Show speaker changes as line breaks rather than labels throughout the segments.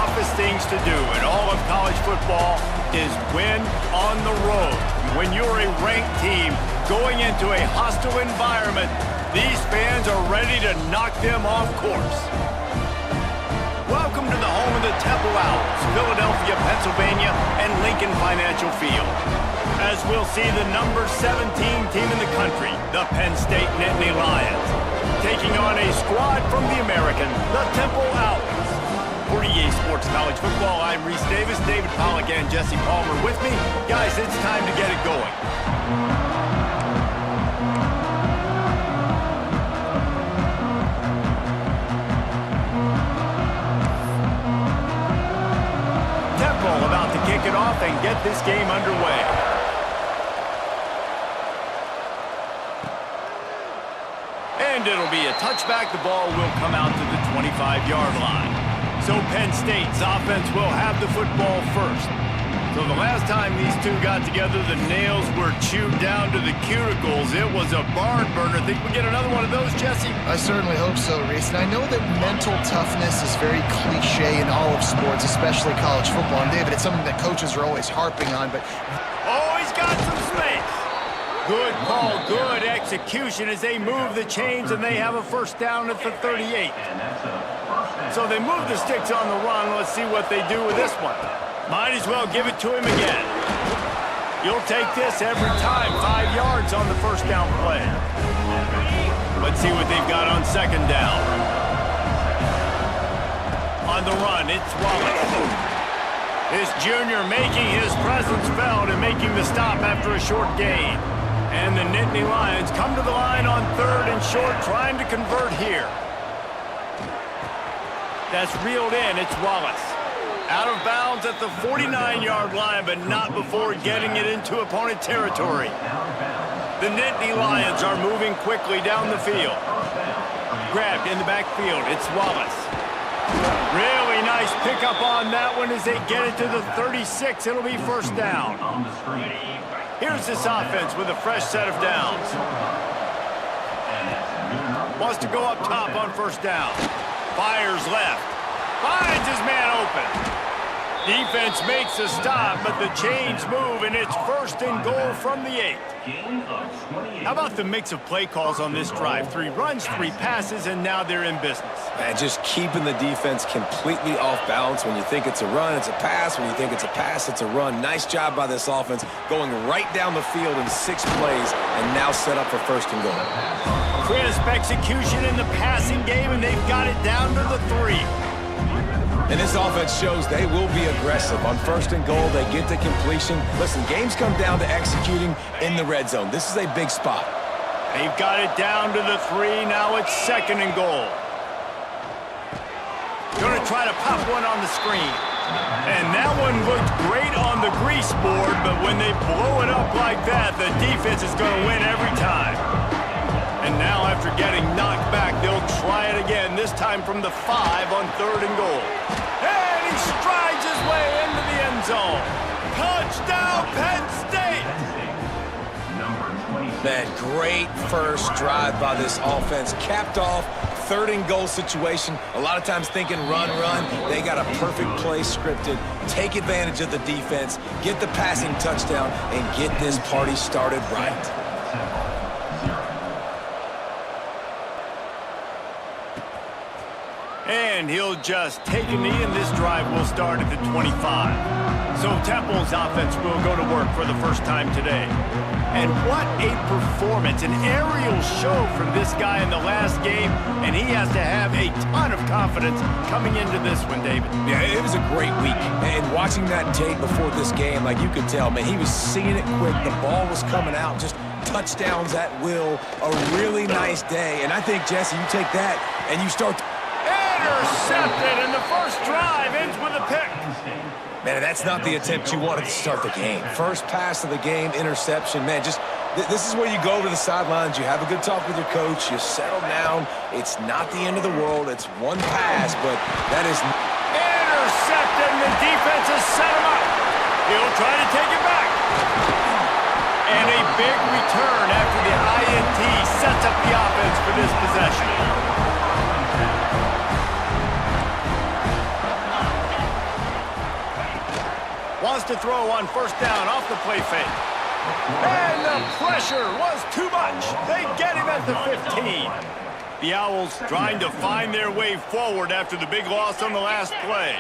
toughest things to do in all of college football is win on the road. When you're a ranked team going into a hostile environment, these fans are ready to knock them off course. Welcome to the home of the Temple Owls, Philadelphia, Pennsylvania, and Lincoln Financial Field. As we'll see the number 17 team in the country, the Penn State Nittany Lions, taking on a squad from the American, the Temple Owls. For EA Sports College Football, I'm Reese Davis, David Pollack, and Jesse Palmer with me. Guys, it's time to get it going. Temple about to kick it off and get this game underway. And it'll be a touchback. The ball will come out to the 25-yard line. So Penn State's offense will have the football first. So the last time these two got together, the nails were chewed down to the cuticles. It was a barn burner. Think we get another one of those, Jesse?
I certainly hope so, Reese. And I know that mental toughness is very cliche in all of sports, especially college football. And David, it's something that coaches are always harping on, but...
Oh, he's got some space. Good call, good execution as they move the chains and they have a first down at the 38. So they move the sticks on the run. Let's see what they do with this one. Might as well give it to him again. You'll take this every time. 5 yards on the first down play. Let's see what they've got on second down. On the run, it's Wallace. This junior making his presence felt and making the stop after a short gain. And the Nittany Lions come to the line on third and short, trying to convert here. That's reeled in. It's Wallace. Out of bounds at the 49-yard line, but not before getting it into opponent territory. The Nittany Lions are moving quickly down the field. Grabbed in the backfield. It's Wallace. Really nice pickup on that one as they get it to the 36. It'll be first down. Here's this offense with a fresh set of downs. Wants to go up top on first down. Fires left. Finds his man open. Defense makes a stop, but the chains move, and it's first and goal from the 8. How about the mix of play calls on this drive? 3 runs, 3 passes, and now they're in business.
Man, just keeping the defense completely off balance. When you think it's a run, it's a pass. When you think it's a pass, it's a run. Nice job by this offense, going right down the field in 6 plays, and now set up for first and goal.
Crisp execution in the passing game, and they've got it down to the 3.
And this offense shows they will be aggressive. On first and goal, they get to completion. Listen, games come down to executing in the red zone. This is a big spot.
They've got it down to the 3. Now it's second and goal. Going to try to pop one on the screen. And that one looked great on the grease board, but when they blow it up like that, the defense is going to win every time. And now after getting knocked back, they'll try it again, this time from the 5 on third and goal. And he strides his way into the end zone. Touchdown, Penn State!
Man, great first drive by this offense. Capped off, third and goal situation. A lot of times thinking run. They got a perfect play scripted. Take advantage of the defense, get the passing touchdown, and get this party started right.
And he'll just take a knee, and this drive will start at the 25. So Temple's offense will go to work for the first time today. And what a performance, an aerial show from this guy in the last game, and he has to have a ton of confidence coming into this one, David.
Yeah, it was a great week. And watching that tape before this game, like you could tell, man, he was seeing it quick. The ball was coming out, just touchdowns at will. A really nice day. And I think, Jesse, you take that and you start...
Intercepted, and the first drive ends with a pick.
Man, that's not the attempt you wanted to start the game. First pass of the game, interception. Man, just this is where you go to the sidelines. You have a good talk with your coach. You settle down. It's not the end of the world. It's one pass, but that is...
Intercepted, and the defense has set him up. He'll try to take it back. And a big return after the INT sets up the offense for this possession. to throw on first down off the play fake. And the pressure was too much. They get him at the 15. The Owls trying to find their way forward after the big loss on the last play.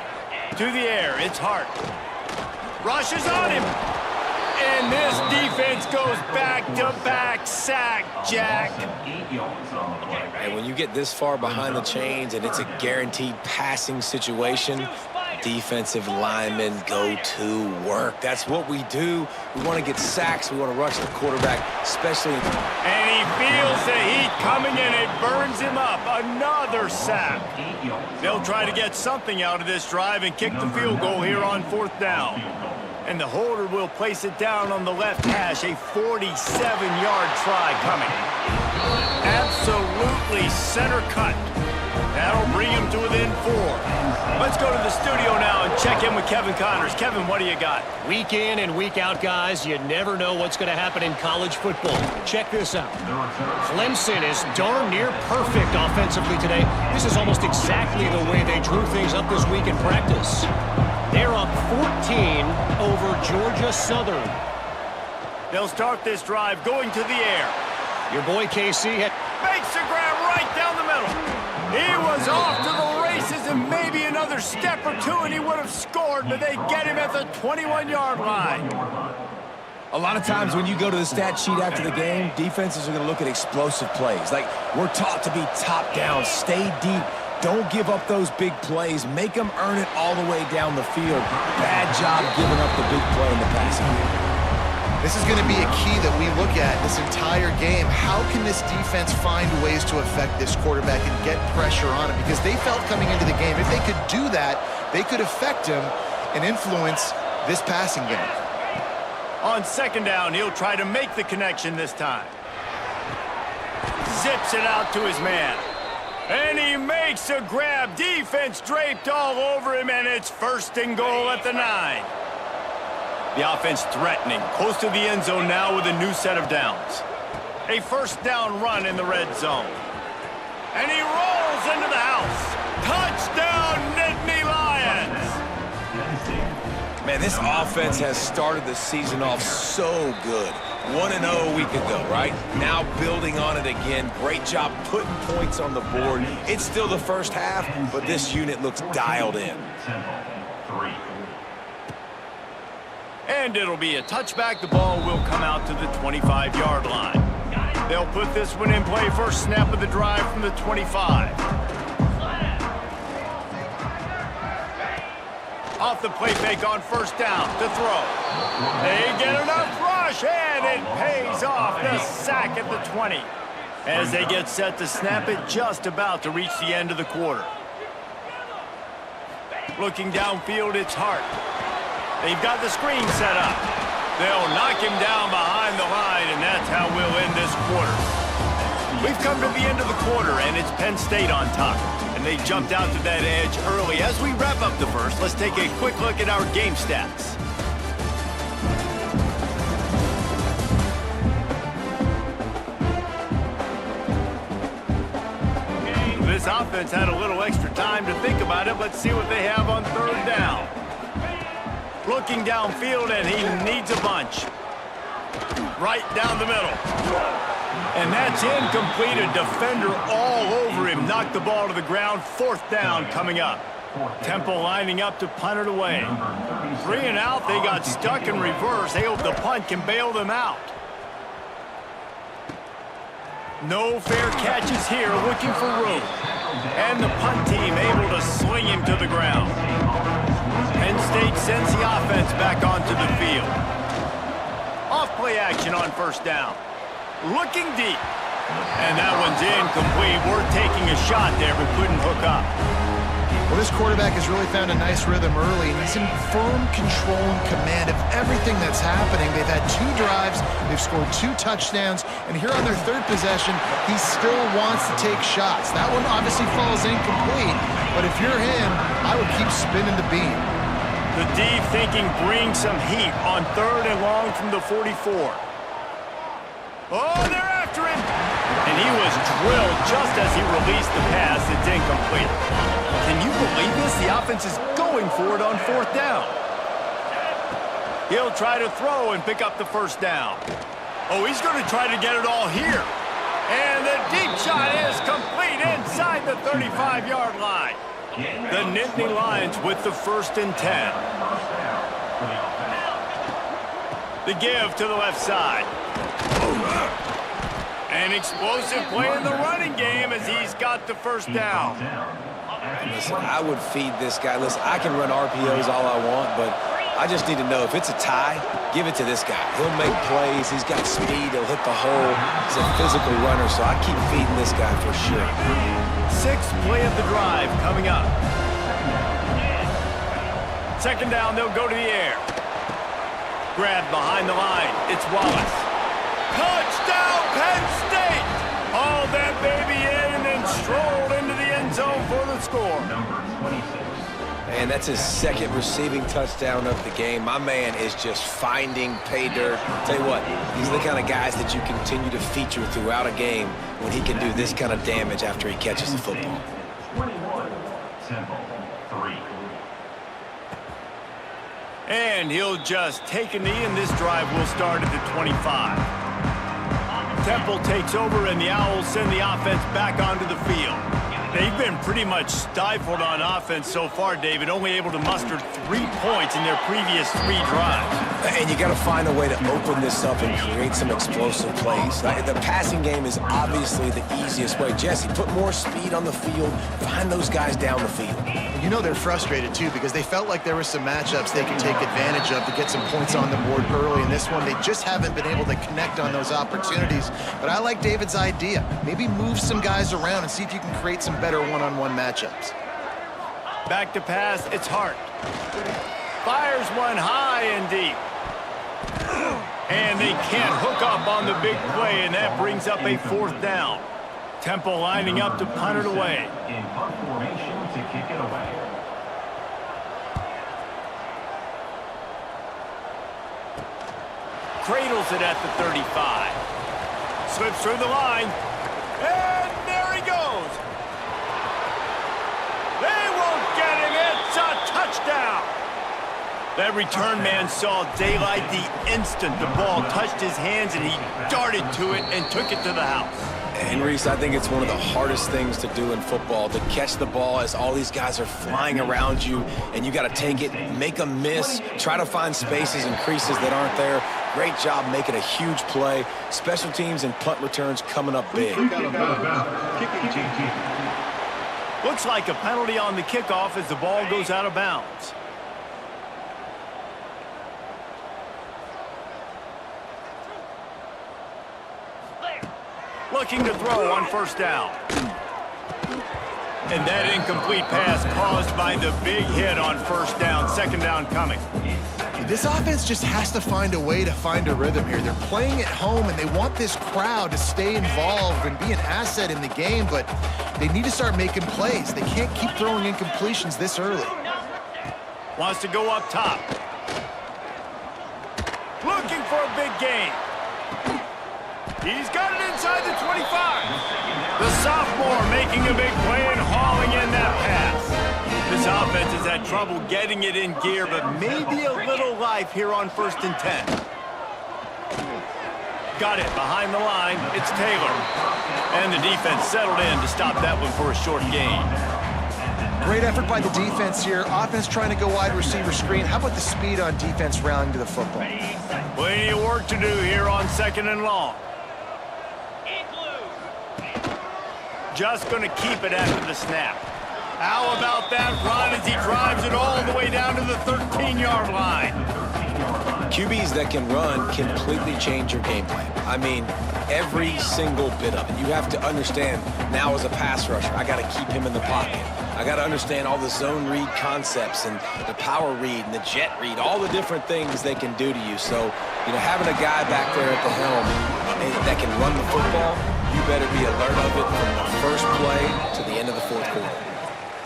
To the air, it's Hart. Rushes on him. And this defense goes back-to-back sack, Jack.
And when you get this far behind the chains and it's a guaranteed passing situation, defensive linemen go to work. That's what we do. We want to get sacks. We want to rush the quarterback, especially.
And he feels the heat coming in. It burns him up. Another sack. They'll try to get something out of this drive and kick the field goal here on fourth down. And the holder will place it down on the left hash. A 47-yard try coming. Absolutely center cut. That'll bring him to within 4. Let's go to the studio now and check in with Kevin Connors. Kevin, what do you got?
Week in and week out, guys, you never know what's going to happen in college football. Check this out. Clemson is darn near perfect offensively today. This is almost exactly the way they drew things up this week in practice. They're up 14 over Georgia Southern.
They'll start this drive going to the air.
Your boy KC
Makes a grab right down the middle. He was off to the races and maybe another step or two and he would have scored, but they get him at the 21-yard line.
A lot of times when you go to the stat sheet after the game, defenses are going to look at explosive plays. Like, we're taught to be top down, stay deep. Don't give up those big plays. Make them earn it all the way down the field. Bad job giving up the big play in the passing game.
This is going to be a key that we look at this entire game. How can this defense find ways to affect this quarterback and get pressure on him? Because they felt coming into the game, if they could do that, they could affect him and influence this passing game.
On second down, he'll try to make the connection this time. Zips it out to his man. And he makes a grab. Defense draped all over him, and it's first and goal at the 9. The offense threatening, close to the end zone now with a new set of downs. A first down run in the red zone. And he rolls into the house. Touchdown, Nittany Lions!
Man, this offense has started the season off so good. 1-0 a week ago, right? Now building on it again. Great job putting points on the board. It's still the first half, but this unit looks dialed in.
And it'll be a touchback. The ball will come out to the 25-yard line. They'll put this one in play. First snap of the drive from the 25. Off the play fake on first down to throw. They get enough rush, and it pays off. The sack at the 20. As they get set to snap it, just about to reach the end of the quarter. Looking downfield, it's Hart. They've got the screen set up. They'll knock him down behind the line, and that's how we'll end this quarter. We've come to the end of the quarter, and it's Penn State on top. And they jumped out to that edge early. As we wrap up the first, let's take a quick look at our game stats. This offense had a little extra time to think about it. Let's see what they have on third down. Looking downfield, and he needs a bunch. Right down the middle. And that's incomplete. A defender all over him. Knocked the ball to the ground. Fourth down coming up. Temple lining up to punt it away. 3 and out. They got stuck in reverse. They hope the punt can bail them out. No fair catches here. Looking for room. And the punt team able to sling him to the ground. Penn State sends the offense back onto the field. Off play action on first down. Looking deep. And that one's incomplete. We're taking a shot there, but couldn't hook up.
Well, this quarterback has really found a nice rhythm early, and he's in firm control and command of everything that's happening. They've had 2 drives, they've scored 2 touchdowns, and here on their third possession, he still wants to take shots. That one obviously falls incomplete, but if you're him, I would keep spinning the beam.
The deep thinking brings some heat on third and long from the 44. Oh, they're after him! And he was drilled just as he released the pass. It's incomplete. Can you believe this? The offense is going for it on fourth down. He'll try to throw and pick up the first down. Oh, he's going to try to get it all here. And the deep shot is complete inside the 35-yard line. The Nittany Lions with the 1st and 10. The give to the left side. An explosive play in the running game as he's got the first down.
Listen, I would feed this guy. Listen, I can run RPOs all I want, but I just need to know if it's a tie, give it to this guy. He'll make plays. He's got speed. He'll hit the hole. He's a physical runner, so I keep feeding this guy for sure.
6th play of the drive coming up. 2nd down, they'll go to the air. Grabbed behind the line. It's Wallace. Touchdown, Penn State! Hauled that baby in and then strolled into the end zone for the score.
And that's his 2nd receiving touchdown of the game. My man is just finding pay dirt. Tell you what, these are the kind of guys that you continue to feature throughout a game when he can do this kind of damage after he catches the football.
21-3.
And he'll just take a knee, and this drive will start at the 25. Temple takes over, and the Owls send the offense back onto the field. They've been pretty much stifled on offense so far, David, only able to muster 3 points in their previous 3 drives.
And you got to find a way to open this up and create some explosive plays. The passing game is obviously the easiest way. Jesse, put more speed on the field. Find those guys down the field.
You know they're frustrated, too, because they felt like there were some matchups they could take advantage of to get some points on the board early. In this one, they just haven't been able to connect on those opportunities. But I like David's idea. Maybe move some guys around and see if you can create some better one-on-one matchups.
Back to pass, it's Hart. Fires one high and deep. And they can't hook up on the big play, and that brings up a 4th down. Temple lining up to punt it away.
In punt formation to kick it away.
Cradles it at the 35. Slips through the line. And there he goes. They won't get him. It's a touchdown. That return man saw daylight the instant the ball touched his hands, and he darted to it and took it to the house.
And Reese, I think it's one of the hardest things to do in football, to catch the ball as all these guys are flying around you, and you got to take it, make a miss, try to find spaces and creases that aren't there. Great job making a huge play. Special teams and punt returns coming up big.
Looks like a penalty on the kickoff as the ball goes out of bounds. Looking to throw on 1st down. And that incomplete pass caused by the big hit on 1st down. 2nd down coming.
This offense just has to find a way to find a rhythm here. They're playing at home, and they want this crowd to stay involved and be an asset in the game, but they need to start making plays. They can't keep throwing incompletions this early.
Wants to go up top. Looking for a big gain. He's got it inside the 25. The sophomore making a big play and hauling in that pass. This offense has had trouble getting it in gear, but maybe a little life here on 1st and 10. Got it behind the line. It's Taylor. And the defense settled in to stop that one for a short gain.
Great effort by the defense here. Offense trying to go wide receiver screen. How about the speed on defense rallying to the football?
Plenty of work to do here on 2nd and long. Just going to keep it after the snap. How about that run as he drives it all the way down to the 13-yard line?
QBs that can run completely change your game plan. I mean, every single bit of it. You have to understand now as a pass rusher, I got to keep him in the pocket. I got to understand all the zone read concepts and the power read and the jet read, all the different things they can do to you. So, you know, having a guy back there at the helm that can run the football, you better be alert of it from the first play to the end of the 4th quarter.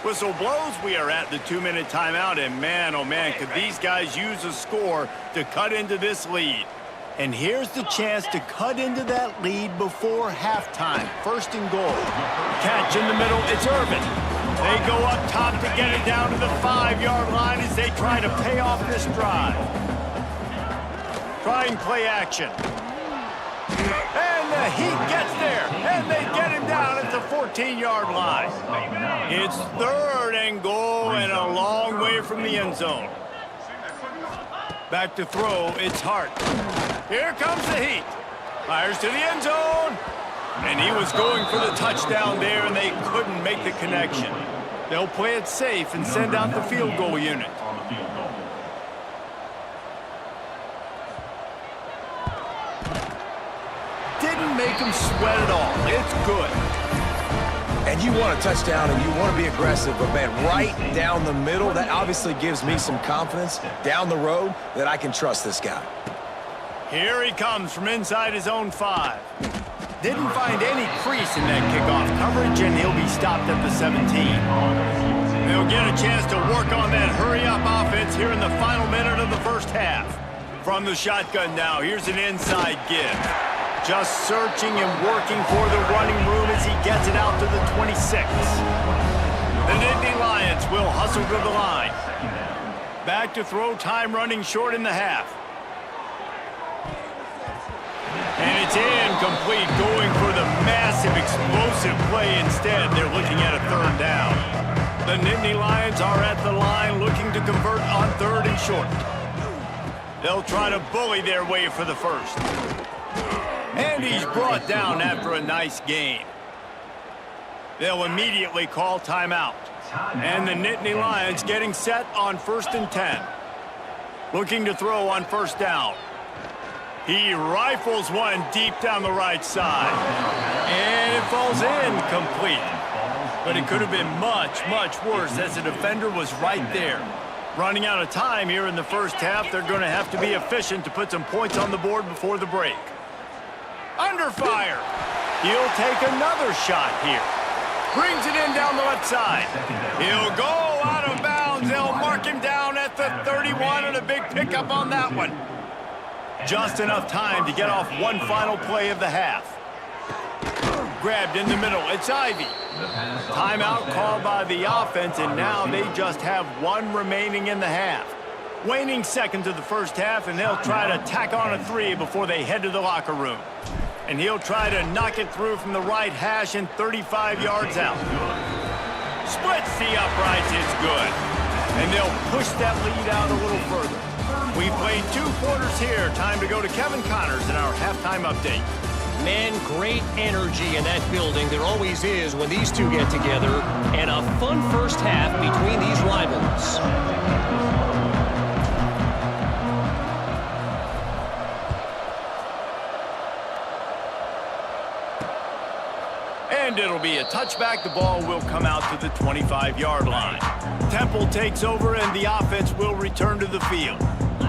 Whistle blows, we are at the 2-minute timeout, and man, oh man, could these guys use a score to cut into this lead. And here's the chance to cut into that lead before halftime. 1st and goal. Catch in the middle, it's Irvin. They go up top to get it down to the 5-yard line as they try to pay off this drive. Trying play action. And the Heat gets there, and they get him down at the 14-yard line. It's 3rd and goal and a long way from the end zone. Back to throw, it's Hart. Here comes the Heat. Fires to the end zone. And he was going for the touchdown there, and they couldn't make the connection. They'll play it safe and send out the field goal unit. Didn't make him sweat at all. It's good.
And you want a touchdown and you want to be aggressive, but man, right down the middle, that obviously gives me some confidence down the road that I can trust this guy.
Here he comes from inside his own 5. Didn't find any crease in that kickoff coverage, and he'll be stopped at the 17. They'll get a chance to work on that hurry-up offense here in the final minute of the first half. From the shotgun now, here's an inside give. Just searching and working for the running room as he gets it out to the 26. The Nittany Lions will hustle to the line. Back to throw, time running short in the half. And it's incomplete, going for the massive explosive play instead. They're looking at a 3rd down. The Nittany Lions are at the line looking to convert on 3rd and short. They'll try to bully their way for the first. And he's brought down after a nice gain. They'll immediately call timeout. And the Nittany Lions getting set on 1st and 10. Looking to throw on 1st down. He rifles one deep down the right side. And it falls incomplete. But it could have been much, much worse as the defender was right there. Running out of time here in the first half, they're going to have to be efficient to put some points on the board before the break. Under fire. He'll take another shot here. Brings it in down the left side. He'll go out of bounds. They'll mark him down at the 31 and a big pickup on that one. Just enough time to get off one final play of the half. Grabbed in the middle. It's Ivy. Timeout called by the offense, and now they just have 1 remaining in the half. Waning seconds of the first half, and they'll try to tack on a 3 before they head to the locker room. And he'll try to knock it through from the right hash and 35 yards out. Splits the uprights, it's good. And they'll push that lead out a little further. We've played 2 quarters here. Time to go to Kevin Connors in our halftime update.
Man, great energy in that building. There always is when these two get together. And a fun first half between these rivals.
And it'll be a touchback. The ball will come out to the 25-yard line. Temple takes over, and the offense will return to the field.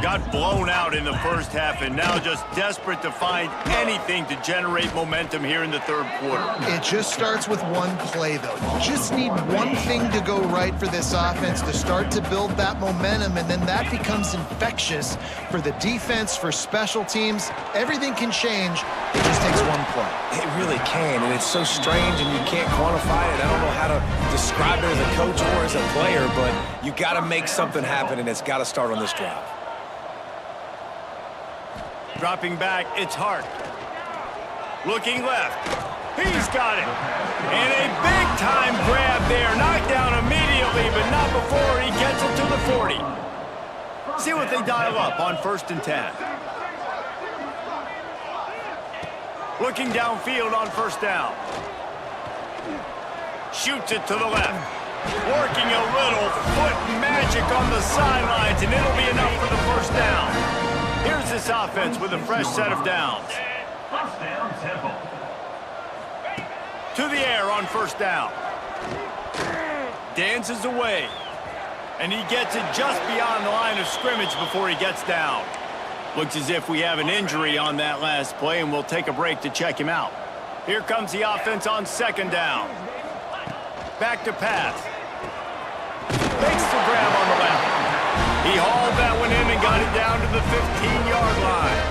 Got blown out in the first half, and now just desperate to find anything to generate momentum here in the 3rd quarter.
It just starts with one play, though. You just need one thing to go right for this offense to start to build that momentum, and then that becomes infectious for the defense, for special teams. Everything can change. It just takes one play.
It really can, and it's so strange, and you can't quantify it. I don't know how to describe it as a coach or as a player, but you got to make something happen, and it's got to start on this drive.
Dropping back, it's Hart. Looking left. He's got it. And a big-time grab there. Knocked down immediately, but not before he gets it to the 40. See what they dial up on 1st and 10. Looking downfield on 1st down. Shoots it to the left. Working a little foot magic on the sidelines, and it'll be enough for the 1st down. Here's this offense with a fresh set of downs.
First down, Temple.
To the air on 1st down. Dances away. And he gets it just beyond the line of scrimmage before he gets down. Looks as if we have an injury on that last play, and we'll take a break to check him out. Here comes the offense on 2nd down. Back to pass. Makes the grab on the left. He hauled that one in and got it down to the 15-yard line.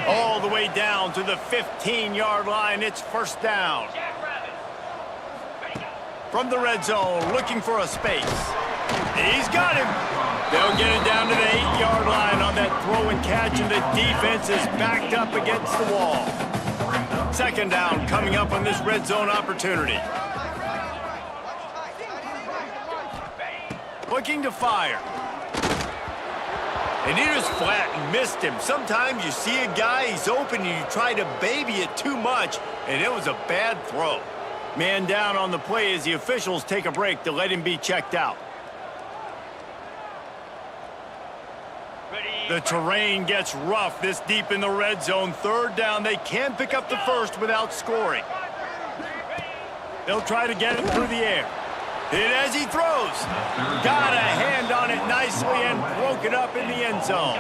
All the way down to the 15-yard line. It's 1st down. From the red zone, looking for a space. He's got him. They'll get it down to the 8-yard line on that throw and catch, and the defense is backed up against the wall. Second down coming up on this red zone opportunity. Looking to fire. And he just flat and missed him. Sometimes you see a guy, he's open, and you try to baby it too much, and it was a bad throw. Man down on the play as the officials take a break to let him be checked out. The terrain gets rough this deep in the red zone. Third down, they can pick up the first without scoring. They'll try to get it through the air. Hit as he throws. Got a hand on it nicely and broke it up in the end zone.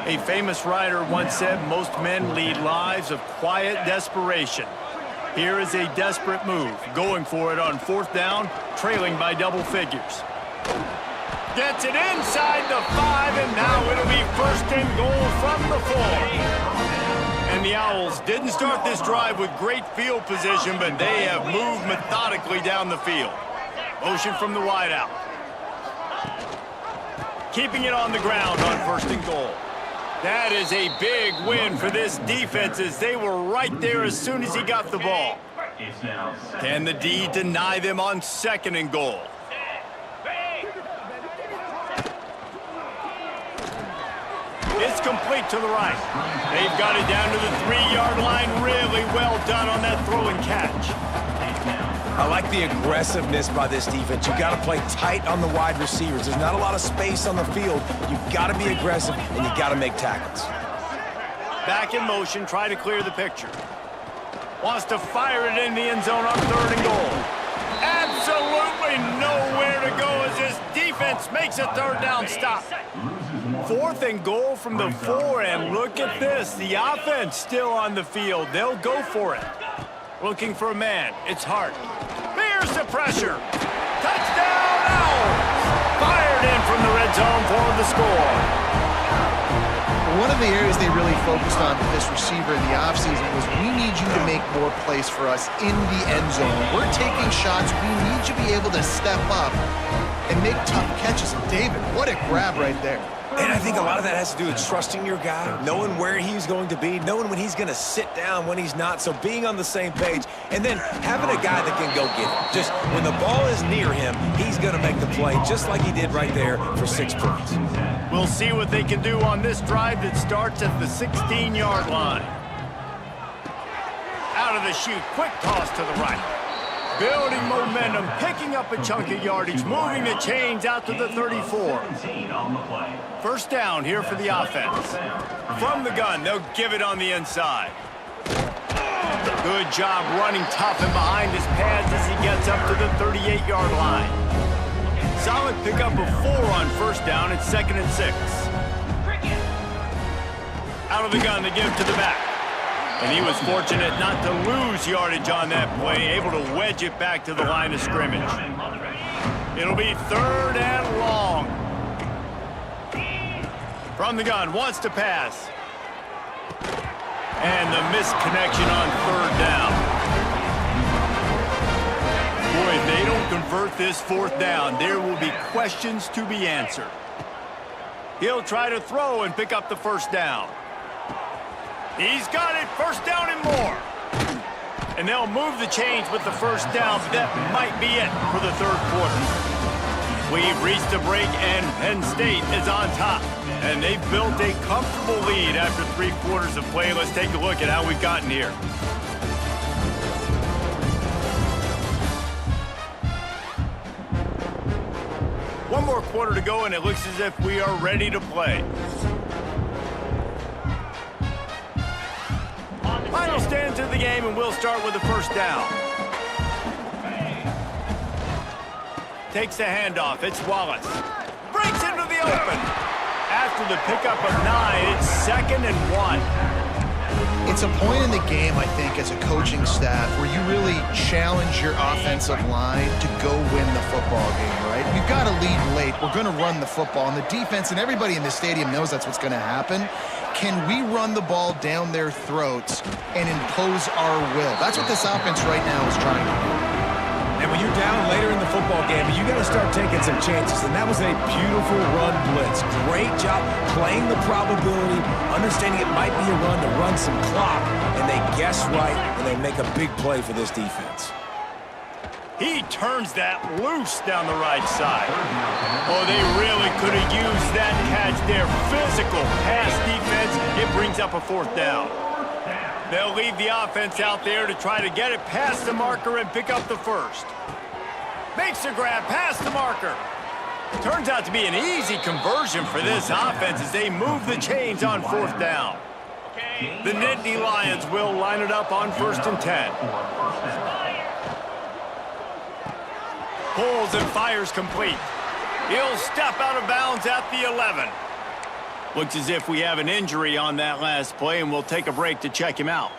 A famous writer once said, most men lead lives of quiet desperation. Here is a desperate move, going for it on fourth down, trailing by double figures. Gets it inside the 5, and now it'll be first and goal from the 4. And the Owls didn't start this drive with great field position, but they have moved methodically down the field. Motion from the wideout. Keeping it on the ground on first and goal. That is a big win for this defense as they were right there as soon as he got the ball. Can the D deny them on second and goal? It's complete to the right. They've got it down to the 3-yard line. Really well done on that throw and catch.
I like the aggressiveness by this defense. You got to play tight on the wide receivers. There's not a lot of space on the field. You got to be aggressive, and you got to make tackles.
Back in motion, try to clear the picture. Wants to fire it in the end zone on third and goal. Absolutely nowhere to go as this defense makes a third down stop. Fourth and goal from the 4, and look at this. The offense still on the field. They'll go for it. Looking for a man. It's Hart. Here's the pressure. Touchdown, Owls! Fired in from the red zone for the score.
One of the areas they really focused on with this receiver in the offseason was we need you to make more plays for us in the end zone. We're taking shots. We need you to be able to step up and make tough catches. And David, what a grab right there.
And I think a lot of that has to do with trusting your guy, knowing where he's going to be, knowing when he's going to sit down, when he's not, so being on the same page, and then having a guy that can go get it. Just when the ball is near him, he's going to make the play, just like he did right there for 6 points.
We'll see what they can do on this drive that starts at the 16-yard line. Out of the chute, quick toss to the right. Building momentum, picking up a chunk of yardage, moving the chains out to the 34. First down here for the offense. From the gun, they'll give it on the inside. Good job running tough and behind his pads as he gets up to the 38-yard line. Solid pickup of 4 on first down. It's 2nd and 6. Out of the gun, they give it to the back. And he was fortunate not to lose yardage on that play, able to wedge it back to the line of scrimmage. It'll be 3rd and long. From the gun, wants to pass. And the misconnection on 3rd down. Boy, if they don't convert this 4th down, there will be questions to be answered. He'll try to throw and pick up the first down. He's got it, first down and more. And they'll move the chains with the first down, but that might be it for the 3rd quarter. We've reached a break, and Penn State is on top. And they've built a comfortable lead after 3 quarters of play. Let's take a look at how we've gotten here. One more quarter to go, and it looks as if we are ready to play. Final stands of the game, and we'll start with the first down. Takes the handoff. It's Wallace. Breaks into the open. After the pickup of 9, it's 2nd and 1.
It's a point in the game, I think, as a coaching staff where you really challenge your offensive line to go win the football game, right? We've got to lead late. We're going to run the football, and the defense and everybody in the stadium knows that's what's going to happen. Can we run the ball down their throats and impose our will? That's what this offense right now is trying to do.
And when you're down later in the football game, you got to start taking some chances. And that was a beautiful run blitz. Great job playing the probability, understanding it might be a run to run some clock. And they guess right, and they make a big play for this defense.
He turns that loose down the right side. Oh, they really could have used that catch there. Physical pass defense. It brings up a 4th down. They'll leave the offense out there to try to get it past the marker and pick up the 1st. Makes a grab past the marker. Turns out to be an easy conversion for this offense as they move the chains on 4th down. The Nittany Lions will line it up on 1st and 10. Pulls and fires complete. He'll step out of bounds at the 11. Looks as if we have an injury on that last play, and we'll take a break to check him out.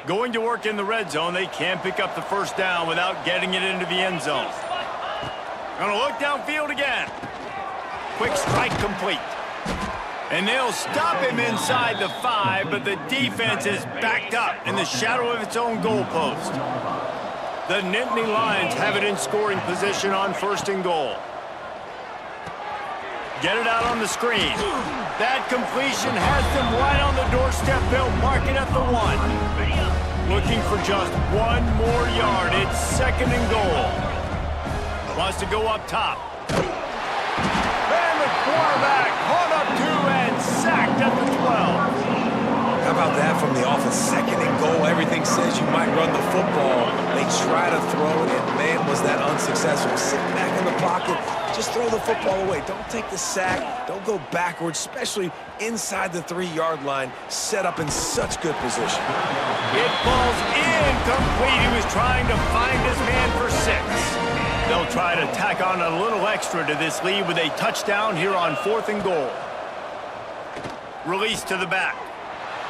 Going to work in the red zone, they can't pick up the 1st down without getting it into the end zone. Gonna look downfield again. Quick strike complete. And they'll stop him inside the 5, but the defense is backed up in the shadow of its own goalpost. The Nittany Lions have it in scoring position on 1st and goal. Get it out on the screen. That completion has them right on the doorstep. They'll mark it at the 1. Looking for just 1 more yard. It's 2nd and goal. Wants to go up top. And the quarterback caught up 2 and sacked at the 12.
How about that from the offense? 2nd and goal. Everything says you might run the football. They try to throw it, and man, was that unsuccessful. Sit back in the pocket. Just throw the football away. Don't take the sack. Don't go backwards, especially inside the 3-yard line. Set up in such good position.
It falls incomplete. He was trying to find his man for 6. They'll try to tack on a little extra to this lead with a touchdown here on 4th and goal. Release to the back.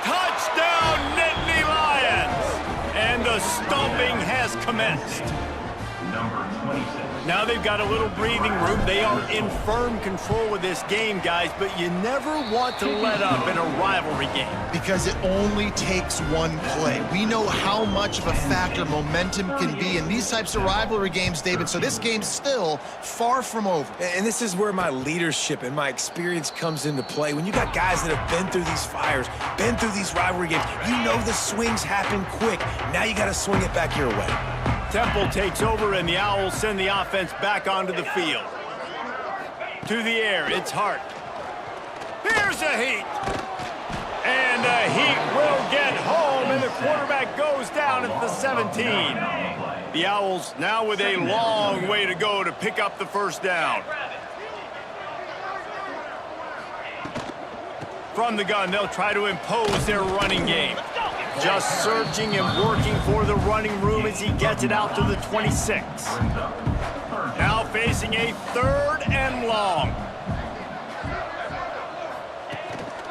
Touchdown, Nittany Lions! And the stomping has commenced.
Number 26.
Now they've got a little breathing room. They are in firm control of this game, guys, but you never want to let up in a rivalry game.
Because it only takes 1 play. We know how much of a factor momentum can be in these types of rivalry games, David, so this game's still far from over.
And this is where my leadership and my experience comes into play. When you got guys that have been through these fires, been through these rivalry games, you know the swings happen quick. Now you got to swing it back your way.
Temple takes over, and the Owls send the offense back onto the field. To the air, it's Hart. Here's a heat. And the heat will get home, and the quarterback goes down at the 17. The Owls now with a long way to go to pick up the 1st down. From the gun, they'll try to impose their running game. Just searching and working for the running room as he gets it out to the 26. Now facing a 3rd and long.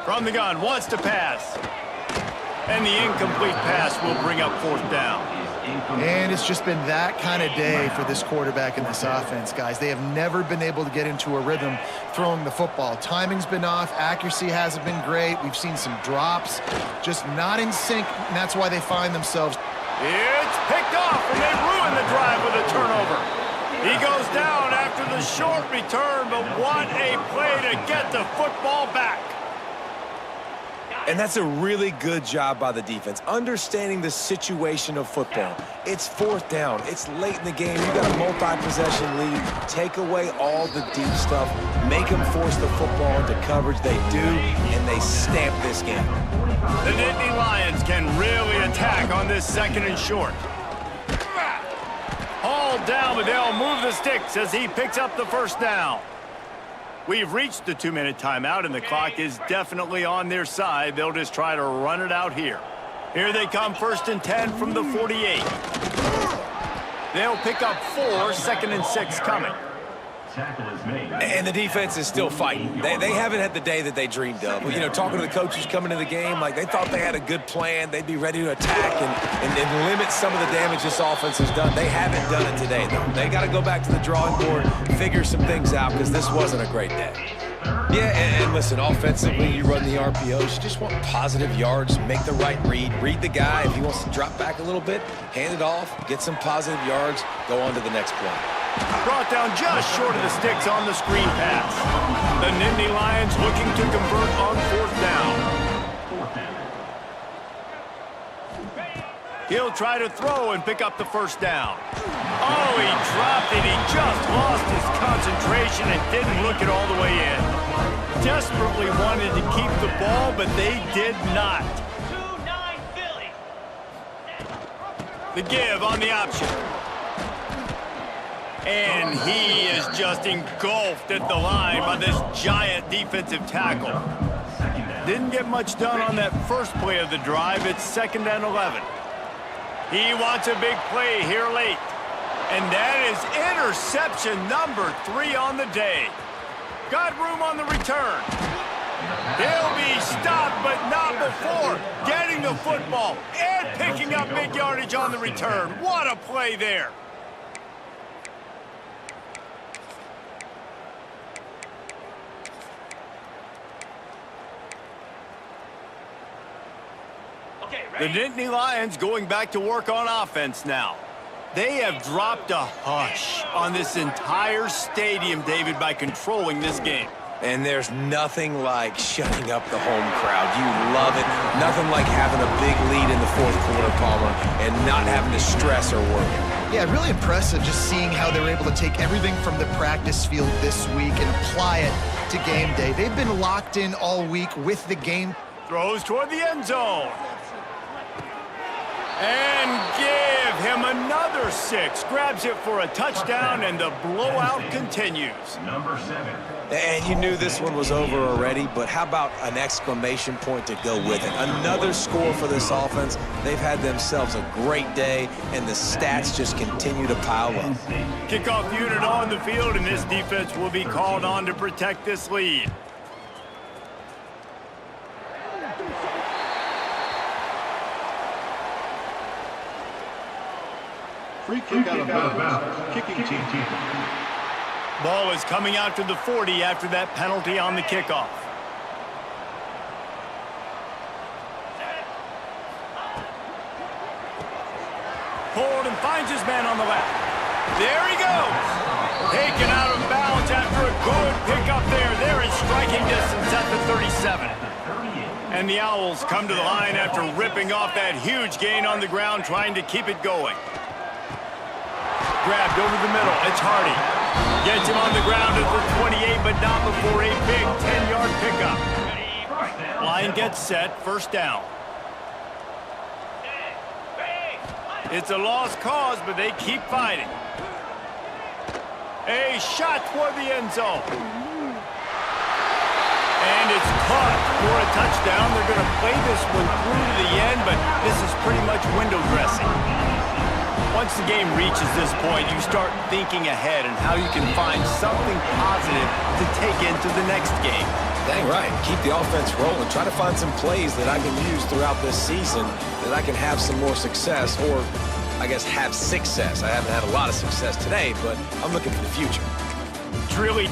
From the gun, wants to pass. And the incomplete pass will bring up 4th down.
And it's just been that kind of day for this quarterback in this offense, guys. They have never been able to get into a rhythm throwing the football. Timing's been off. Accuracy hasn't been great. We've seen some drops. Just not in sync, and that's why they find themselves.
It's picked off, and they ruin the drive with a turnover. He goes down after the short return, but what a play to get the football back.
And that's a really good job by the defense, understanding the situation of football. It's 4th down. It's late in the game. You got a multi-possession lead. Take away all the deep stuff. Make them force the football into coverage. They do, and they stamp this game.
The Nittany Lions can really attack on this 2nd and short. Hauled down, but they'll move the sticks as he picks up the 1st down. We've reached the 2-minute timeout, and the clock is definitely on their side. They'll just try to run it out here. Here they come, 1st and 10 from the 48. They'll pick up 4, 2nd and 6 coming.
Tackle is made.
And the defense is still fighting. They haven't had the day that they dreamed of. You know, talking to the coaches coming into the game, like they thought they had a good plan. They'd be ready to attack and limit some of the damage this offense has done. They haven't done it today, though. They got to go back to the drawing board, figure some things out, because this wasn't a great day. Yeah, and listen, offensively, you run the RPOs. You just want positive yards, make the right read the guy. If he wants to drop back a little bit, hand it off, get some positive yards, go on to the next play.
Brought down just short of the sticks on the screen pass. The Nittany Lions looking to convert on 4th down. He'll try to throw and pick up the 1st down. Oh, he dropped it. He just lost his concentration and didn't look it all the way in. Desperately wanted to keep the ball, but they did not.
2-9 Philly.
The give on the option. And he is just engulfed at the line by this giant defensive tackle. Didn't get much done on that first play of the drive. It's 2nd and 11. He wants a big play here late. And that is interception number 3 on the day. Got room on the return. He'll be stopped, but not before getting the football and picking up big yardage on the return. What a play there. The Nittany Lions going back to work on offense now. They have dropped a hush on this entire stadium, David, by controlling this game.
And there's nothing like shutting up the home crowd. You love it. Nothing like having a big lead in the 4th quarter, Palmer, and not having to stress or worry.
Yeah, really impressive just seeing how they were able to take everything from the practice field this week and apply it to game day. They've been locked in all week with the game.
Throws toward the end zone. And give him another 6. Grabs it for a touchdown, and the blowout continues.
Number 7.
And you knew this one was over already, but how about an exclamation point to go with it? Another score for this offense. They've had themselves a great day, and the stats just continue to pile up.
Kickoff unit on the field, and this defense will be called on to protect this lead.
Free kick out of bounds. Kicking team.
Ball is coming out to the 40 after that penalty on the kickoff. Hold and finds his man on the left. There he goes. Taken out of bounds after a good pickup there. They're in striking distance at the 37. And the Owls come to the line after ripping off that huge gain on the ground, trying to keep it going. Grabbed over the middle. It's Hardy. Gets him on the ground at the 28, but not before a big 10-yard pickup. Line gets set. 1st down. It's a lost cause, but they keep fighting. A shot toward the end zone. And it's caught for a touchdown. They're going to play this one through to the end, but this is pretty much window dressing. Once the game reaches this point, you start thinking ahead and how you can find something positive to take into the next game.
Dang right. Keep the offense rolling. Try to find some plays that I can use throughout this season that I can have some more success, or I guess have success. I haven't had a lot of success today, but I'm looking for the future.
It's really